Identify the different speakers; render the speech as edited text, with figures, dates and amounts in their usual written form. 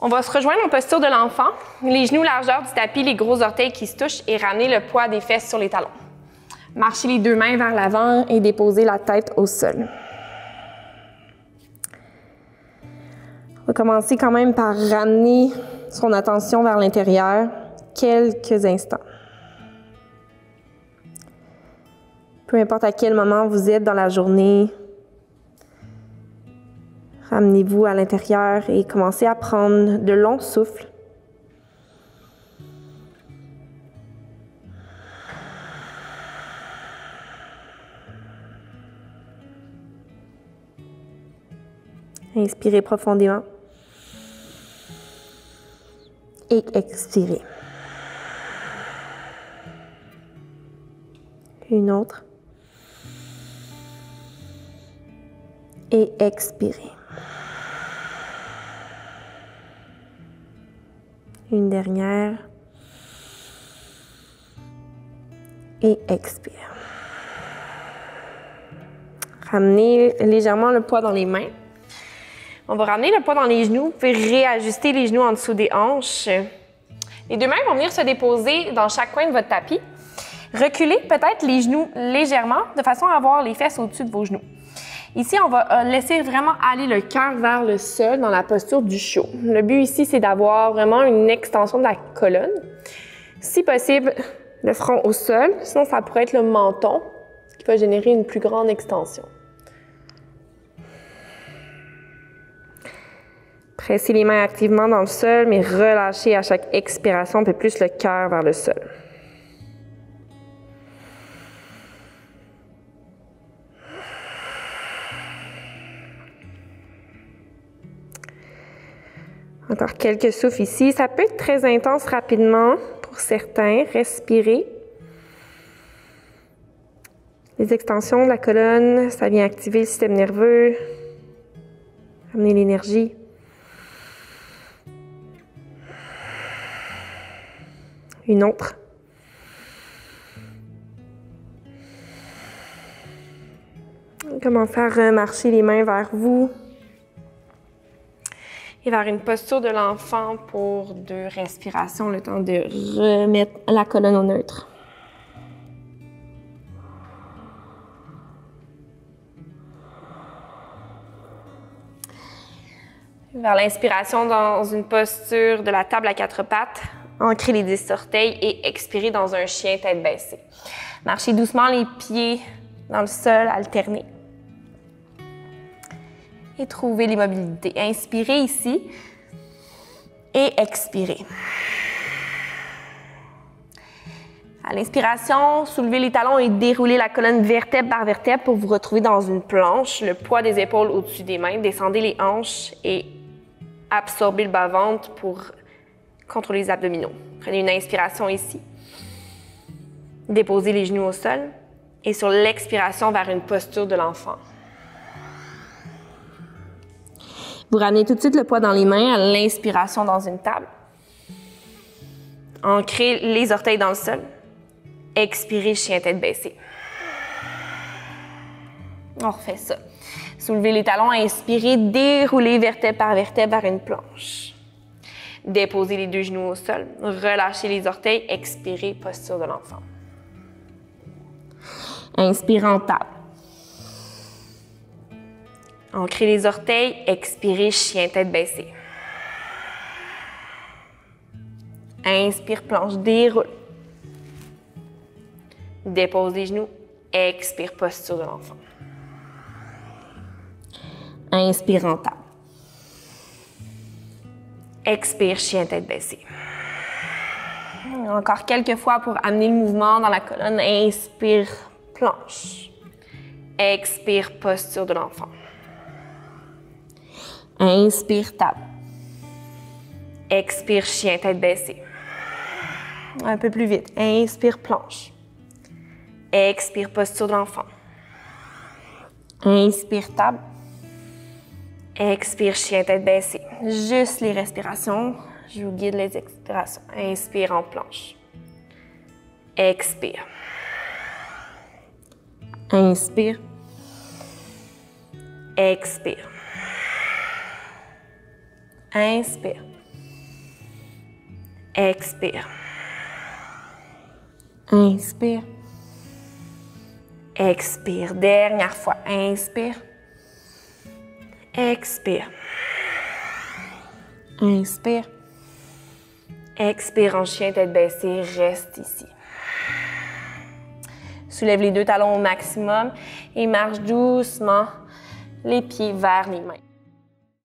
Speaker 1: On va se rejoindre en posture de l'enfant. Les genoux largeur du tapis, les gros orteils qui se touchent et ramener le poids des fesses sur les talons. Marchez les deux mains vers l'avant et déposez la tête au sol. On va commencer quand même par ramener son attention vers l'intérieur quelques instants. Peu importe à quel moment vous êtes dans la journée, ramenez-vous à l'intérieur et commencez à prendre de longs souffles. Inspirez profondément et expirez. Une autre. Et expirez. Une dernière. Et expire. Ramenez légèrement le poids dans les mains. On va ramener le poids dans les genoux. Vous pouvez réajuster les genoux en dessous des hanches. Les deux mains vont venir se déposer dans chaque coin de votre tapis. Reculez peut-être les genoux légèrement de façon à avoir les fesses au-dessus de vos genoux. Ici, on va laisser vraiment aller le cœur vers le sol dans la posture du chiot. Le but ici, c'est d'avoir vraiment une extension de la colonne. Si possible, le front au sol. Sinon, ça pourrait être le menton, ce qui va générer une plus grande extension. Pressez les mains activement dans le sol, mais relâchez à chaque expiration un peu plus le cœur vers le sol. Encore quelques souffles ici. Ça peut être très intense rapidement pour certains. Respirez. Les extensions de la colonne, ça vient activer le système nerveux, amener l'énergie. Une autre. Commencez à remarcher les mains vers vous et vers une posture de l'enfant pour 2 respirations, le temps de remettre la colonne au neutre. Vers l'inspiration dans une posture de la table à 4 pattes. Ancrez les 10 orteils et expirez dans un chien tête baissée. Marchez doucement les pieds dans le sol, alternez. Et trouvez l'immobilité. Inspirez ici et expirez. À l'inspiration, soulevez les talons et déroulez la colonne vertèbre par vertèbre pour vous retrouver dans une planche. Le poids des épaules au-dessus des mains. Descendez les hanches et absorbez le bas-ventre pour contrôlez les abdominaux. Prenez une inspiration ici. Déposez les genoux au sol. Et sur l'expiration, vers une posture de l'enfant. Vous ramenez tout de suite le poids dans les mains à l'inspiration dans une table. Ancrez les orteils dans le sol. Expirez, chien tête baissée. On refait ça. Soulevez les talons, inspirez, déroulez vertèbre par vertèbre vers une planche. Déposez les 2 genoux au sol. Relâchez les orteils. Expirez, posture de l'enfant. Inspirez en table. Ancrez les orteils. Expirez, chien tête baissée. Inspire, planche, déroule. Dépose les genoux. Expire, posture de l'enfant. Inspire en table. Expire, chien tête baissée. Encore quelques fois pour amener le mouvement dans la colonne. Inspire, planche. Expire, posture de l'enfant. Inspire, table. Expire, chien tête baissée. Un peu plus vite. Inspire, planche. Expire, posture de l'enfant. Inspire, table. Expire, chien tête baissée. Juste les respirations. Je vous guide les expirations. Inspire en planche. Expire. Inspire. Expire. Inspire. Expire. Inspire. Expire. Dernière fois. Inspire. Expire. Inspire. Expire en chien, tête baissée. Reste ici. Soulève les deux talons au maximum et marche doucement les pieds vers les mains.